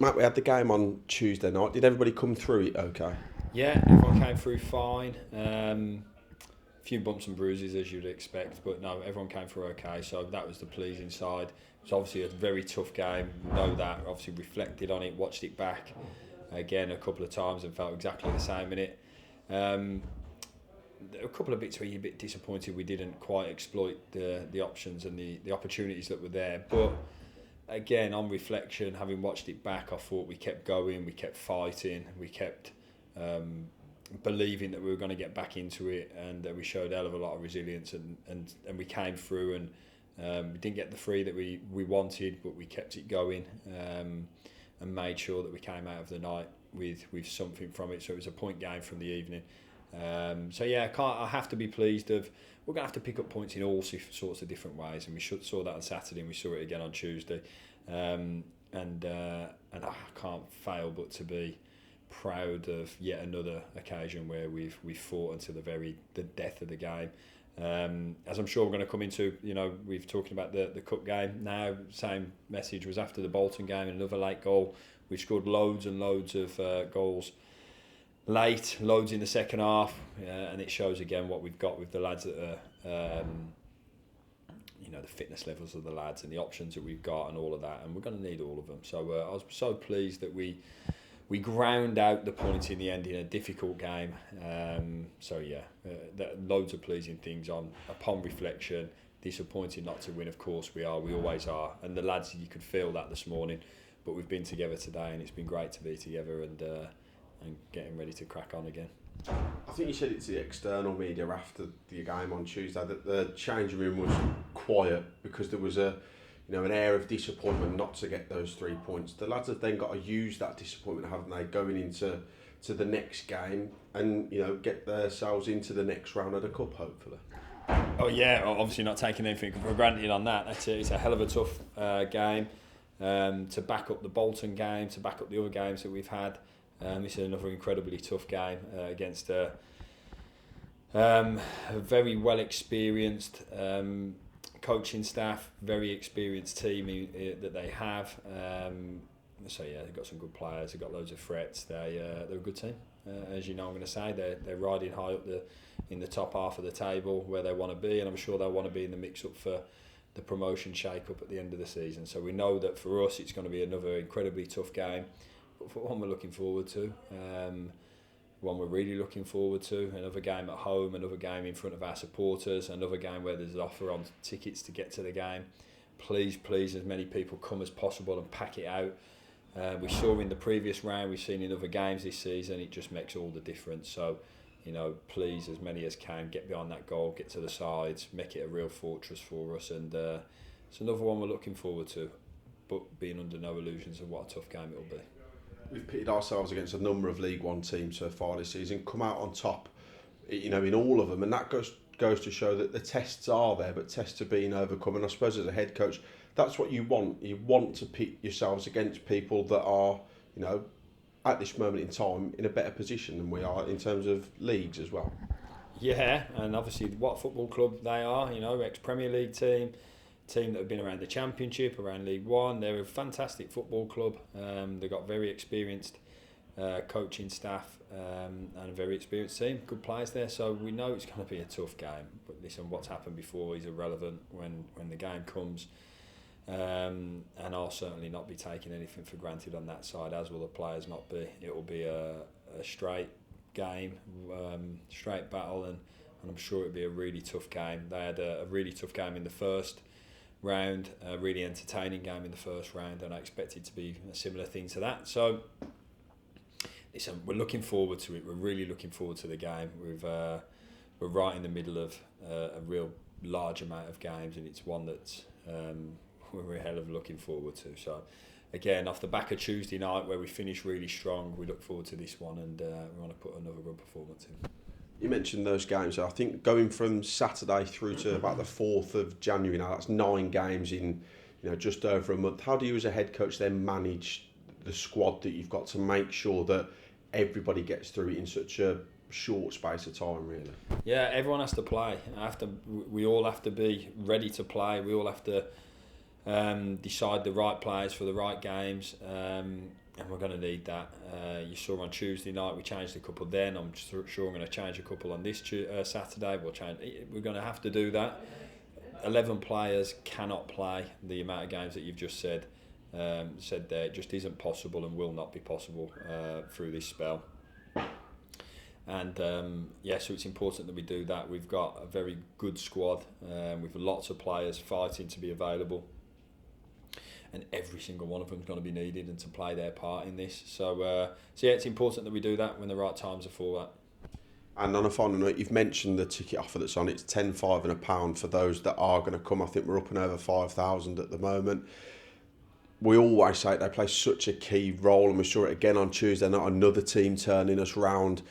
Matt, we had the game on Tuesday night. Did everybody come through it okay? Yeah, everyone came through fine. A few bumps and bruises as you'd expect, but no, everyone came through okay. So that was the pleasing side. It's obviously a very tough game. Know that. Obviously reflected on it, watched it back again a couple of times, and felt exactly the same in it. A couple of bits where you're a bit disappointed we didn't quite exploit the options and the opportunities that were there, but again, on reflection, having watched it back, I thought we kept going, we kept fighting, we kept believing that we were going to get back into it, and we showed a hell of a lot of resilience, and we came through, and we didn't get the three that we wanted, but we kept it going, and made sure that we came out of the night with something from it. So it was a point game from the evening. So yeah, I have to be pleased. We're going to have to pick up points in all sorts of different ways, and we saw that on Saturday, and we saw it again on Tuesday. And I can't fail but to be proud of yet another occasion where we've fought until the death of the game. As I'm sure we're going to come into, we've talking about the cup game now. Same message was after the Bolton game, another late goal. We scored loads and loads of goals late, loads in the second half, and it shows again what we've got with the lads that are, the fitness levels of the lads and the options that we've got and all of that, and we're going to need all of them. So I was so pleased that we ground out the points in the end in a difficult game. Loads of pleasing things upon reflection. Disappointed not to win, of course we always are, and the lads, you could feel that this morning, but we've been together today, and it's been great to be together and getting ready to crack on again. I think you said it to the external media after the game on Tuesday that the changing room was quiet because there was an air of disappointment not to get those 3 points. The lads have then got to use that disappointment, haven't they, going into the next game and get themselves into the next round of the cup, hopefully. Oh yeah, obviously not taking anything for granted on that. It's a hell of a tough game to back up the Bolton game, to back up the other games that we've had. This is another incredibly tough game against a very well experienced coaching staff, very experienced team that they have. They've got some good players, they've got loads of threats. They're a good team. As you know, I'm going to say they're riding high up in the top half of the table where they want to be, and I'm sure they'll want to be in the mix up for the promotion shake-up at the end of the season. So we know that for us it's going to be another incredibly tough game, but for one we're looking forward to, one we're really looking forward to, another game at home, another game in front of our supporters, another game where there's an offer on tickets to get to the game. Please, as many people come as possible and pack it out. We saw in the previous round, we've seen in other games this season, it just makes all the difference. So, please, as many as can, get behind that goal, get to the sides, make it a real fortress for us, and it's another one we're looking forward to, but being under no illusions of what a tough game it'll be. We've pitted ourselves against a number of League One teams so far this season, come out on top, in all of them, and that goes to show that the tests are there, but tests are being overcome. And I suppose as a head coach, that's what you want. You want to pit yourselves against people that are, at this moment in time, in a better position than we are in terms of leagues as well. Yeah, and obviously what football club they are, ex-Premier League team that have been around the Championship, around League One. They're a fantastic football club. They've got very experienced coaching staff and a very experienced team, good players there. So we know it's going to be a tough game. But listen, what's happened before is irrelevant when the game comes. And I'll certainly not be taking anything for granted on that side, as will the players not be. It will be a straight game, straight battle, and I'm sure it'll be a really tough game. They had a really tough game in the first round, a really entertaining game in the first round, and I expect it to be a similar thing to that. So listen, we're looking forward to it. We're really looking forward to the game. We're right in the middle of a real large amount of games, and it's one that we're a hell of looking forward to. So again, off the back of Tuesday night where we finished really strong, we look forward to this one, and we want to put another good performance in. You mentioned those games. I think going from Saturday through to about the 4th of January now, that's 9 games in just over a month. How do you as a head coach then manage the squad that you've got to make sure that everybody gets through it in such a short space of time, really? Yeah, everyone has to play. We all have to be ready to play. We all have to decide the right players for the right games, and we're going to need that. You saw on Tuesday night we changed a couple then. I'm sure I'm going to change a couple on this Saturday. We're going to have to do that. 11 players cannot play the amount of games that you've just said there. It just isn't possible and will not be possible through this spell. And so it's important that we do that. We've got a very good squad with lots of players fighting to be available, and every single one of them is going to be needed and to play their part in this. So it's important that we do that when the right times are for that. And on a final note, you've mentioned the ticket offer that's on. It's £10, £5 and £1 for those that are going to come. I think we're up and over 5,000 at the moment. We always say they play such a key role, and we saw it again on Tuesday. Not another team turning us round.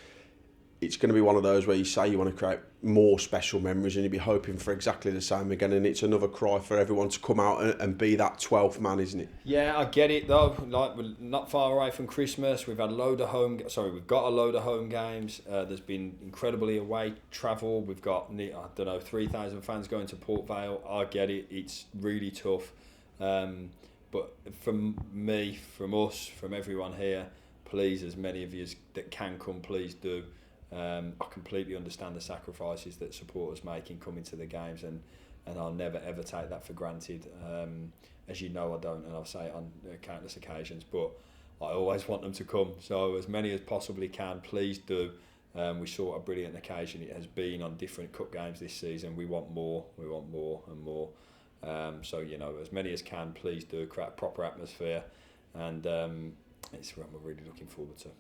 It's going to be one of those where you say you want to create more special memories, and you'll be hoping for exactly the same again. And it's another cry for everyone to come out and be that 12th man, isn't it? Yeah, I get it though. Like, we're not far away from Christmas. We've got a load of home games. There's been incredibly away travel. We've got 3,000 fans going to Port Vale. I get it. It's really tough. But from me, from us, from everyone here, please, as many of you that can come, please do. I completely understand the sacrifices that supporters make in coming to the games, and I'll never ever take that for granted. As you know, I don't, and I'll say it on countless occasions, but I always want them to come. So as many as possibly can, please do. We saw a brilliant occasion it has been on different cup games this season. We want more and more. So as many as can, please do. Create a proper atmosphere, and it's what we're really looking forward to.